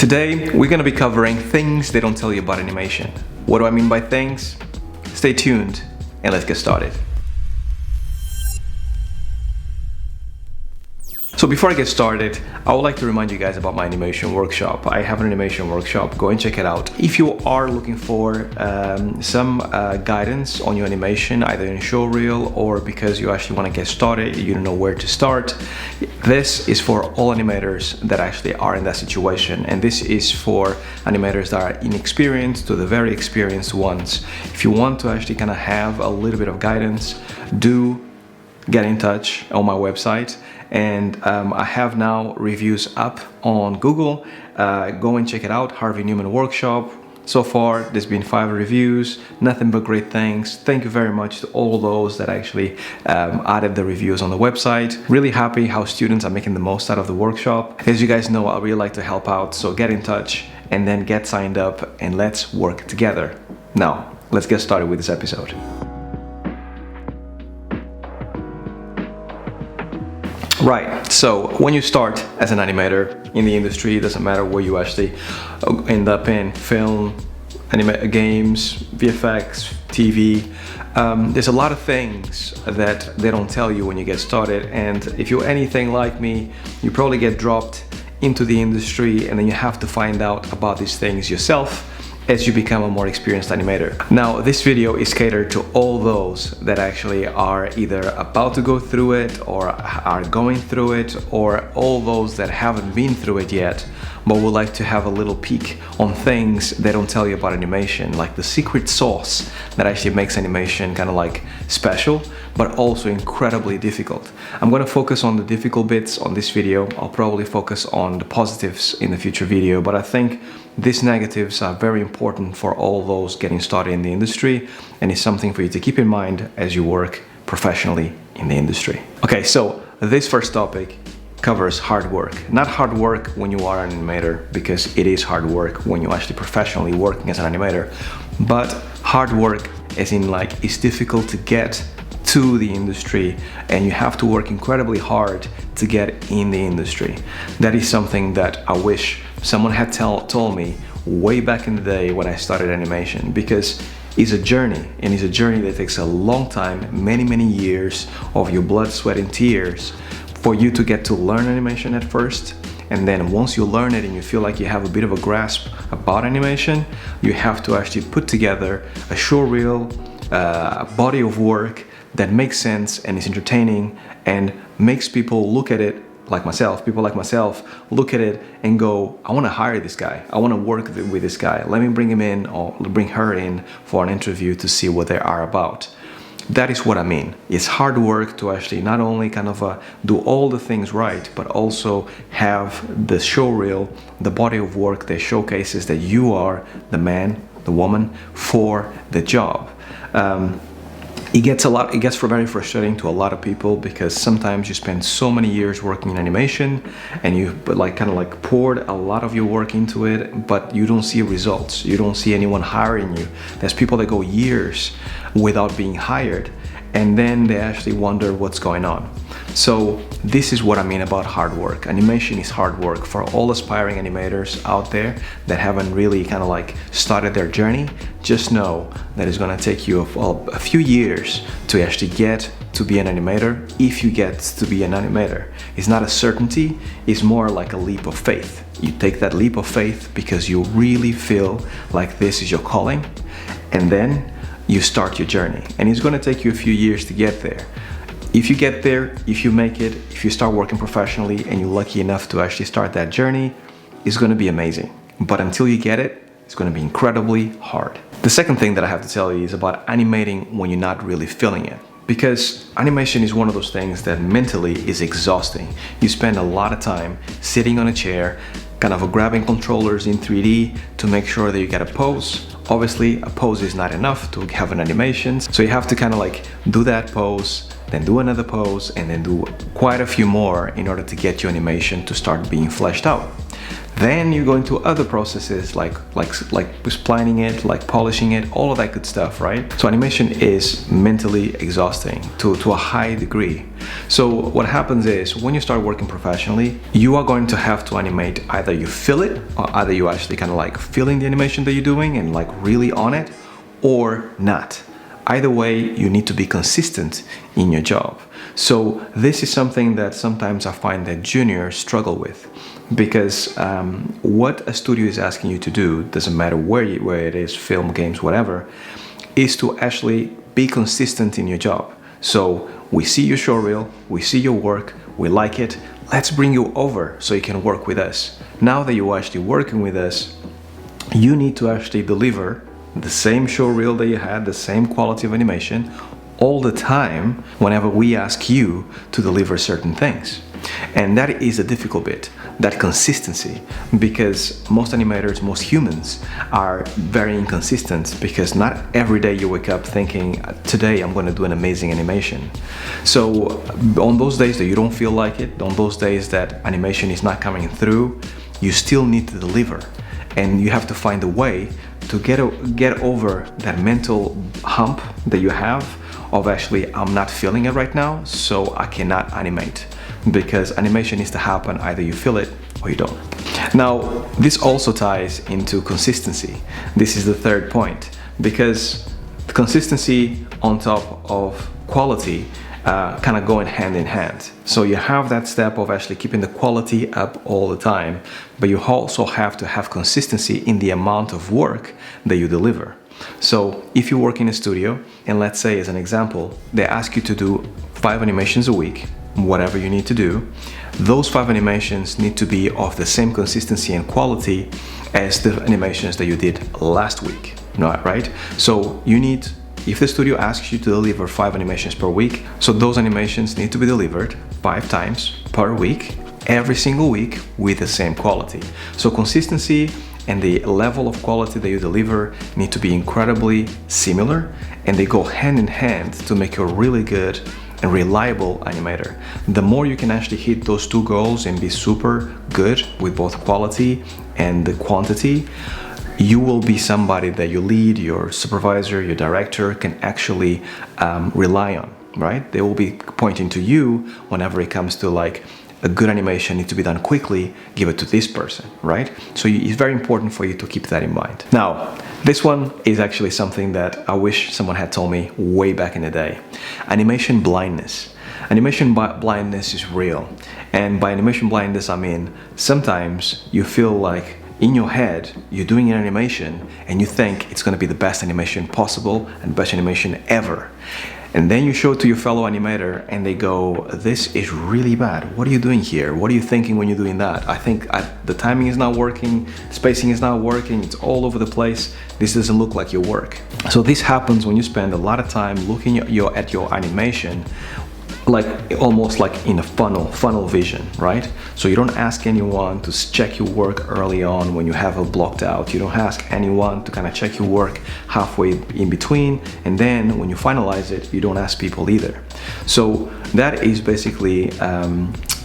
Today, we're going to be covering things they don't tell you about animation. What do I mean by things? Stay tuned and let's get started. So before I get started, I would like to remind you guys about my animation workshop. I have an animation workshop, go and check it out. If you are looking for some guidance on your animation, either in showreel or because you actually want to get started, you don't know where to start, this is for all animators that actually are in that situation. And this is for animators that are inexperienced to the very experienced ones. If you want to actually kind of have a little bit of guidance, do get in touch on my website. And I have now reviews up on Google. Go and check it out, Harvey Newman workshop. So far, there's been 5 reviews, nothing but great things. Thank you very much to all those that actually added the reviews on the website. Really happy how students are making the most out of the workshop. As you guys know, I really like to help out, so get in touch and then get signed up and let's work together. Now, let's get started with this episode. Right, so when you start as an animator in the industry, it doesn't matter where you actually end up in, film, games, VFX, TV, there's a lot of things that they don't tell you when you get started. And if you're anything like me, you probably get dropped into the industry and then you have to find out about these things yourself as you become a more experienced animator. Now, this video is catered to all those that actually are either about to go through it or are going through it, or all those that haven't been through it yet but would like to have a little peek on things they don't tell you about animation, like the secret sauce that actually makes animation kind of like special but also incredibly difficult. I'm going to focus on the difficult bits on this video. I'll probably focus on the positives in the future video, but I think these negatives are very important for all those getting started in the industry, and it's something for you to keep in mind as you work professionally in the industry. Okay, so this first topic covers hard work. Not hard work when you are an animator, because it is hard work when you're actually professionally working as an animator, but hard work as in like it's difficult to get to the industry and you have to work incredibly hard to get in the industry. That is something that I wish someone had told me way back in the day when I started animation, because it's a journey, and it's a journey that takes a long time, many years of your blood, sweat and tears for you to get to learn animation at first. And then once you learn it and you feel like you have a bit of a grasp about animation, you have to actually put together a showreel, a body of work that makes sense and is entertaining and makes people look at it like myself, people like myself look at it and go, I want to hire this guy, I want to work with this guy, let me bring him in or bring her in for an interview to see what they are about. That is what I mean. It's hard work to actually not only kind of do all the things right, but also have the showreel, the body of work that showcases that you are the man, the woman for the job. It gets very frustrating to a lot of people, because sometimes you spend so many years working in animation and you kind of poured a lot of your work into it, but you don't see results. You don't see anyone hiring you. There's people that go years without being hired, and then they actually wonder what's going on. So this is what I mean about hard work. Animation is hard work. For all aspiring animators out there that haven't really kind of started their journey, just know that it's going to take you a few years to actually get to be an animator. If you get to be an animator, it's not a certainty, it's more like a leap of faith. You take that leap of faith because you really feel like this is your calling, and then you start your journey, and it's going to take you a few years to get there. If you get there, if you make it, if you start working professionally and you're lucky enough to actually start that journey, it's going to be amazing. But until you get it, it's going to be incredibly hard. The second thing that I have to tell you is about animating when you're not really feeling it. Because animation is one of those things that mentally is exhausting. You spend a lot of time sitting on a chair, kind of grabbing controllers in 3D to make sure that you get a pose. Obviously, a pose is not enough to have an animation, so you have to kind of do that pose, then do another pose, and then do quite a few more in order to get your animation to start being fleshed out. Then you go into other processes like splining it, like polishing it, all of that good stuff, right? So animation is mentally exhausting to a high degree. So what happens is when you start working professionally, you are going to have to animate, either you feel it, or either you actually kind of like feeling the animation that you're doing and like really on it, or not. Either way, you need to be consistent in your job. So this is something that sometimes I find that juniors struggle with, because what a studio is asking you to do, doesn't matter where it is, film, games, whatever, is to actually be consistent in your job. So we see your show reel, we see your work, we like it, let's bring you over so you can work with us. Now that you're actually working with us, you need to actually deliver the same show reel that you had, the same quality of animation all the time whenever we ask you to deliver certain things. And that is a difficult bit, that consistency, because most animators, most humans are very inconsistent, because not every day you wake up thinking, today I'm going to do an amazing animation. So on those days that you don't feel like it, on those days that animation is not coming through, you still need to deliver. And you have to find a way to get over that mental hump that you have of actually, I'm not feeling it right now, so I cannot animate. Because animation needs to happen, either you feel it or you don't. Now, this also ties into consistency. This is the third point, because consistency on top of quality kind of going hand in hand. So you have that step of actually keeping the quality up all the time, but you also have to have consistency in the amount of work that you deliver. So if you work in a studio, and let's say as an example, they ask you to do 5 animations a week, whatever you need to do, those 5 animations need to be of the same consistency and quality as the animations that you did last week, right? So you need, if the studio asks you to deliver 5 animations per week, so those animations need to be delivered 5 times per week, every single week, with the same quality. So consistency and the level of quality that you deliver need to be incredibly similar, and they go hand in hand to make you a really good and reliable animator. The more you can actually hit those 2 goals and be super good with both quality and the quantity, you will be somebody that your lead, your supervisor, your director can actually rely on, right? They will be pointing to you whenever it comes to like, a good animation needs to be done quickly, give it to this person, right? So it's very important for you to keep that in mind. Now, this one is actually something that I wish someone had told me way back in the day. Animation blindness. Animation blindness is real. And by animation blindness, I mean, sometimes you feel like in your head, you're doing an animation and you think it's gonna be the best animation possible and best animation ever. And then you show it to your fellow animator and they go, this is really bad. What are you doing here? What are you thinking when you're doing that? I think the timing is not working, spacing is not working, it's all over the place. This doesn't look like your work. So this happens when you spend a lot of time looking at your animation, like almost like in a funnel vision, right? So you don't ask anyone to check your work early on when you have it blocked out. You don't ask anyone to kind of check your work halfway in between, and then when you finalize it, you don't ask people either. So that is basically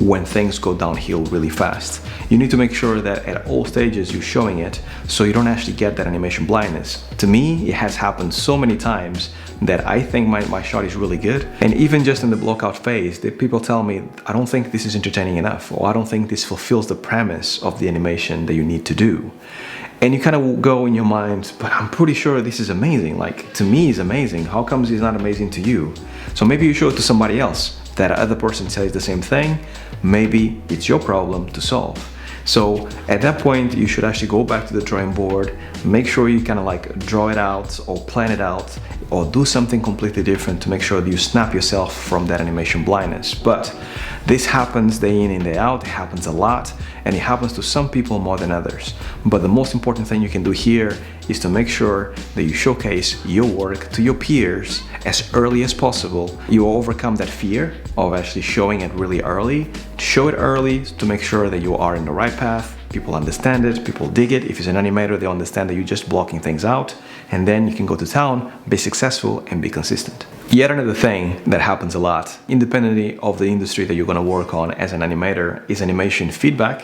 when things go downhill really fast. You need to make sure that at all stages you're showing it, so you don't actually get that animation blindness. To me, it has happened so many times that I think my shot is really good, and even just in the blockout phase, the people tell me, I don't think this is entertaining enough, or I don't think this fulfills the premise of the animation that you need to do. And you kind of go in your mind, but I'm pretty sure this is amazing. Like, to me, it's amazing. How comes it's not amazing to you? So maybe you show it to somebody else. That other person says the same thing. Maybe it's your problem to solve. So at that point, you should actually go back to the drawing board, make sure you kind of like draw it out or plan it out or do something completely different to make sure that you snap yourself from that animation blindness. But this happens day in and day out, it happens a lot, and it happens to some people more than others. But the most important thing you can do here is to make sure that you showcase your work to your peers as early as possible. You overcome that fear of actually showing it really early. Show it early to make sure that you are in the right path, people understand it, people dig it. If it's an animator, they understand that you're just blocking things out, and then you can go to town, be successful, and be consistent. Yet another thing that happens a lot, independently of the industry that you're going to work on as an animator, is animation feedback.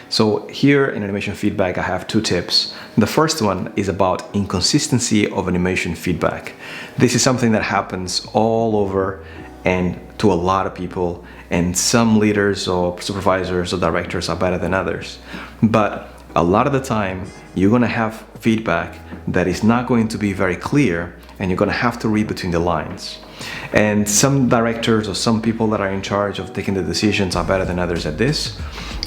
So here in animation feedback, I have 2 tips. The first one is about inconsistency of animation feedback. This is something that happens all over and to a lot of people, and some leaders or supervisors or directors are better than others. But a lot of the time, you're going to have feedback that is not going to be very clear, and you're going to have to read between the lines. And some directors or some people that are in charge of taking the decisions are better than others at this.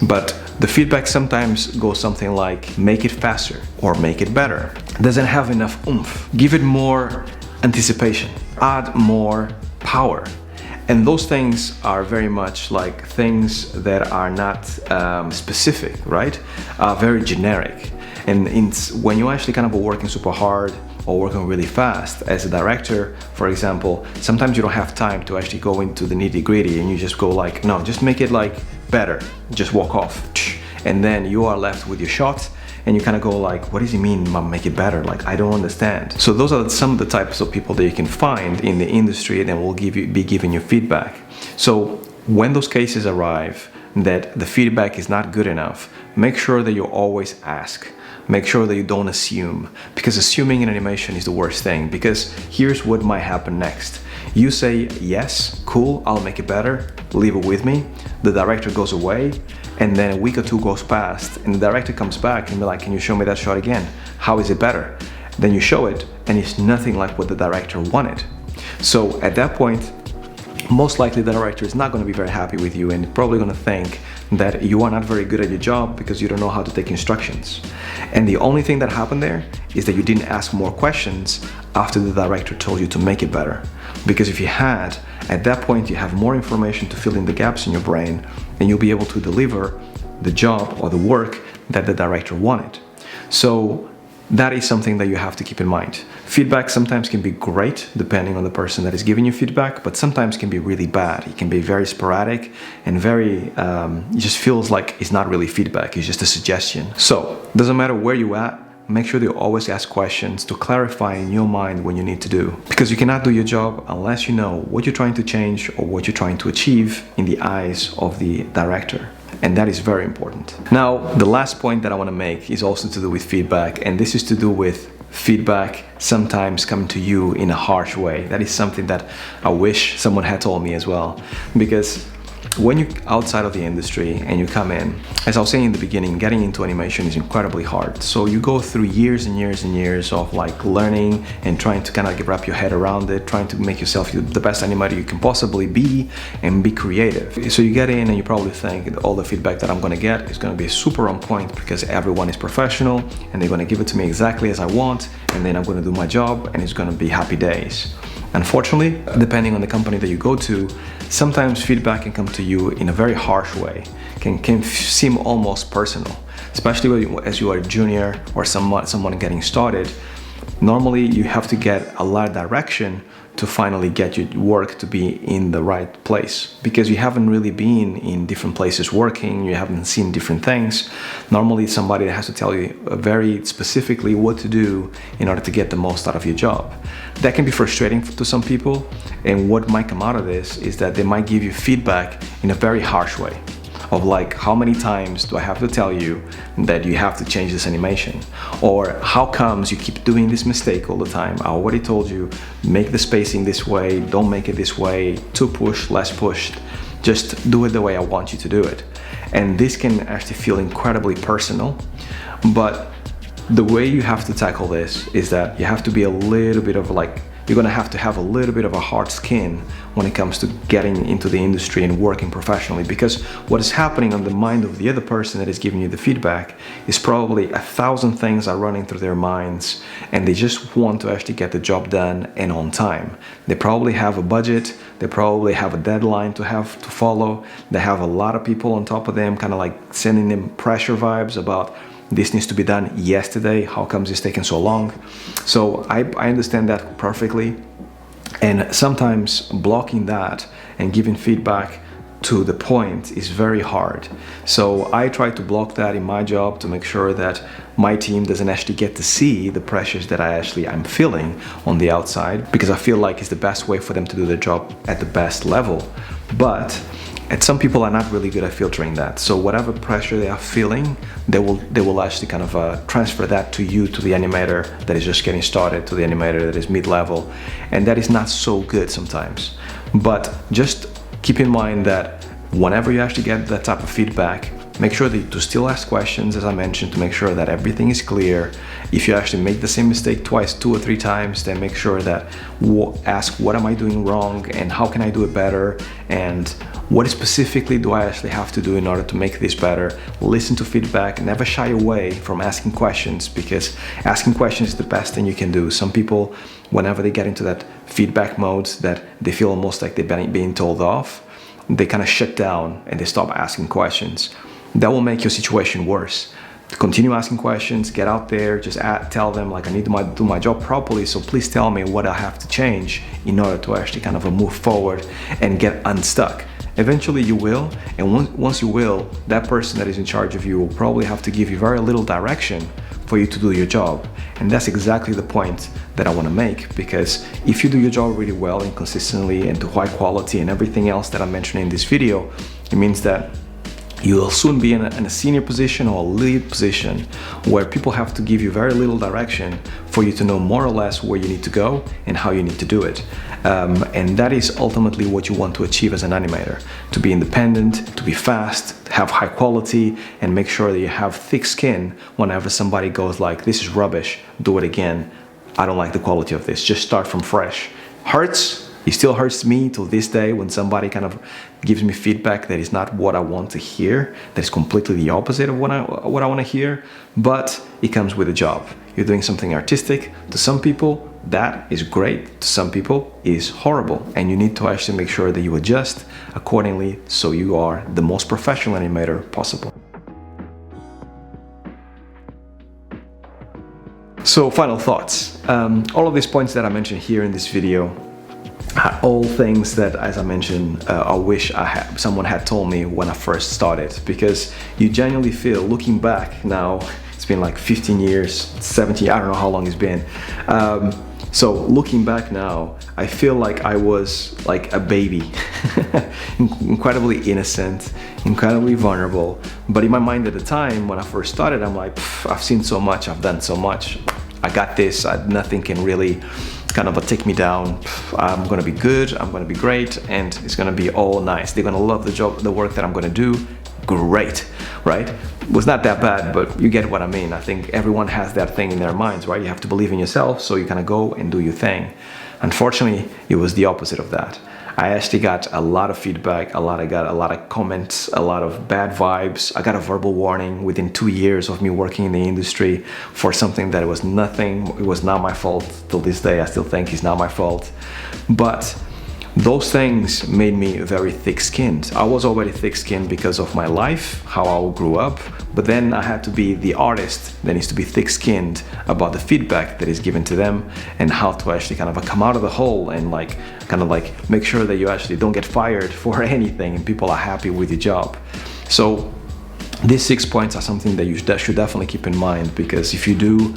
But the feedback sometimes goes something like, make it faster or make it better. Doesn't have enough oomph. Give it more anticipation. Add more power. And those things are very much like things that are not specific, right? Very generic. And when you actually kind of are working super hard or working really fast as a director, for example, sometimes you don't have time to actually go into the nitty-gritty, and you just go like, no, just make it like better, just walk off. And then you are left with your shot, and you kind of go like, what does he mean, make it better? Like, I don't understand. So those are some of the types of people that you can find in the industry that will be giving you feedback. So when those cases arrive that the feedback is not good enough, make sure that you always ask. Make sure that you don't assume, because assuming in animation is the worst thing, because here's what might happen next. You say, yes, cool, I'll make it better, leave it with me. The director goes away, and then a week or 2 goes past, and the director comes back and be like, can you show me that shot again? How is it better? Then you show it, and it's nothing like what the director wanted. So at that point, most likely the director is not going to be very happy with you, and probably going to think that you are not very good at your job because you don't know how to take instructions. And the only thing that happened there is that you didn't ask more questions after the director told you to make it better. Because if you had, at that point you have more information to fill in the gaps in your brain, and you'll be able to deliver the job or the work that the director wanted. So that is something that you have to keep in mind. Feedback sometimes can be great depending on the person that is giving you feedback, but sometimes can be really bad. It can be very sporadic and very, it just feels like it's not really feedback, it's just a suggestion. So, doesn't matter where you're at, make sure that you always ask questions to clarify in your mind what you need to do. Because you cannot do your job unless you know what you're trying to change or what you're trying to achieve in the eyes of the director. And that is very important. Now, the last point that I want to make is also to do with feedback, and this is to do with feedback sometimes coming to you in a harsh way. That is something that I wish someone had told me as well. Because when you're outside of the industry and you come in, as I was saying in the beginning, getting into animation is incredibly hard. So you go through years and years and years of like learning and trying to kind of wrap your head around it, trying to make yourself the best animator you can possibly be and be creative. So you get in and you probably think all the feedback that I'm going to get is going to be super on point because everyone is professional and they're going to give it to me exactly as I want, and then I'm going to do my job and it's going to be happy days. Unfortunately, depending on the company that you go to, sometimes feedback can come to you in a very harsh way, can seem almost personal, especially as you are a junior or someone getting started. Normally, you have to get a lot of direction to finally get your work to be in the right place, because you haven't really been in different places working, you haven't seen different things. Normally, somebody has to tell you very specifically what to do in order to get the most out of your job. That can be frustrating to some people, and what might come out of this is that they might give you feedback in a very harsh way. Of like, how many times do I have to tell you that you have to change this animation? Or how comes you keep doing this mistake all the time? I already told you, make the spacing this way, don't make it this way, too pushed, less pushed. Just do it the way I want you to do it. And this can actually feel incredibly personal, but the way you have to tackle this is that you have to be a little bit of like, you're gonna have to have a little bit of a hard skin when it comes to getting into the industry and working professionally, because what is happening on the mind of the other person that is giving you the feedback is probably 1,000 things are running through their minds, and they just want to actually get the job done and on time. They probably have a budget, they probably have a deadline to follow, they have a lot of people on top of them kind of like sending them pressure vibes about this needs to be done yesterday, how comes it's taking so long? So I understand that perfectly, and sometimes blocking that and giving feedback to the point is very hard. So I try to block that in my job to make sure that my team doesn't actually get to see the pressures that I'm feeling on the outside, because I feel like it's the best way for them to do their job at the best level. But some people are not really good at filtering that. So whatever pressure they are feeling, they will actually kind of transfer that to you, to the animator that is just getting started, to the animator that is mid-level, and that is not so good sometimes. But just keep in mind that whenever you actually get that type of feedback, make sure that to still ask questions, as I mentioned, to make sure that everything is clear. If you actually make the same mistake twice, 2 or 3 times, then make sure that ask what am I doing wrong and how can I do it better, and what specifically do I actually have to do in order to make this better. Listen to feedback, never shy away from asking questions, because asking questions is the best thing you can do. Some people, whenever they get into that feedback mode that they feel almost like they're being told off, they kind of shut down and they stop asking questions. That will make your situation worse. Continue asking questions, get out there, just tell them like, I need to do my job properly, so please tell me what I have to change in order to actually kind of move forward and get unstuck. Eventually you will, and once you will, that person that is in charge of you will probably have to give you very little direction for you to do your job. And that's exactly the point that I want to make, because if you do your job really well and consistently and to high quality and everything else that I mentioned in this video, it means that you will soon be in a senior position or a lead position where people have to give you very little direction for you to know more or less where you need to go and how you need to do it. And that is ultimately what you want to achieve as an animator: to be independent, to be fast, have high quality, and make sure that you have thick skin whenever somebody goes like, this is rubbish, do it again, I don't like the quality of this, just start from fresh. Hurts. It still hurts me till this day when somebody kind of gives me feedback that is not what I want to hear, that is completely the opposite of what I want to hear, but it comes with a job. You're doing something artistic. To some people, that is great. To some people, it is horrible. And you need to actually make sure that you adjust accordingly so you are the most professional animator possible. So, final thoughts. All of these points that I mentioned here in this video are all things that, as I mentioned, I wish someone had told me when I first started, because you genuinely feel, looking back now, it's been like 15 years, 17, I don't know how long it's been. So looking back now, I feel like I was like a baby, incredibly innocent, incredibly vulnerable. But in my mind at the time, when I first started, I'm like, I've seen so much, I've done so much, I got this, nothing can really kind of take me down. I'm gonna be good, I'm gonna be great, and it's gonna be all nice. They're gonna love the job, the work that I'm gonna do. Great, right? It was not that bad, but you get what I mean. I think everyone has that thing in their minds, right? You have to believe in yourself, so you kind of go and do your thing. Unfortunately, it was the opposite of that. I actually got a lot of feedback, I got a lot of comments, a lot of bad vibes. I got a verbal warning within 2 years of me working in the industry for something that was nothing. It was not my fault. Till this day, I still think it's not my fault. But those things made me very thick-skinned. I was already thick-skinned because of my life, how I grew up, but then I had to be the artist that needs to be thick-skinned about the feedback that is given to them and how to actually kind of come out of the hole and kind of make sure that you actually don't get fired for anything and people are happy with your job. So these 6 points are something that you should definitely keep in mind, because if you do,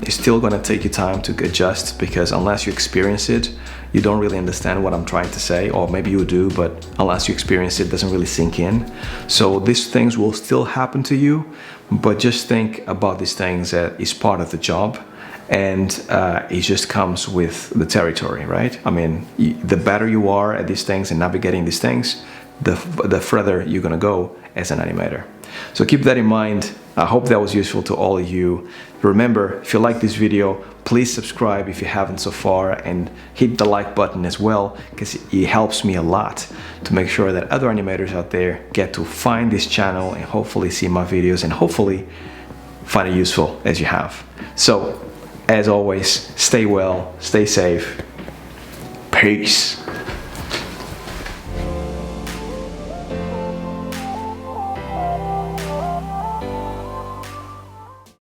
it's still going to take you time to adjust, because unless you experience it, you don't really understand what I'm trying to say, or maybe you do, but unless you experience it, it doesn't really sink in. So these things will still happen to you, but just think about these things that is part of the job, and it just comes with the territory, right? I mean, the better you are at these things and navigating these things, the further you're gonna go as an animator. So keep that in mind. I hope that was useful to all of you. Remember, if you like this video, please subscribe if you haven't so far, and hit the like button as well, because it helps me a lot to make sure that other animators out there get to find this channel and hopefully see my videos and hopefully find it useful as you have. So, as always, stay well, stay safe. Peace.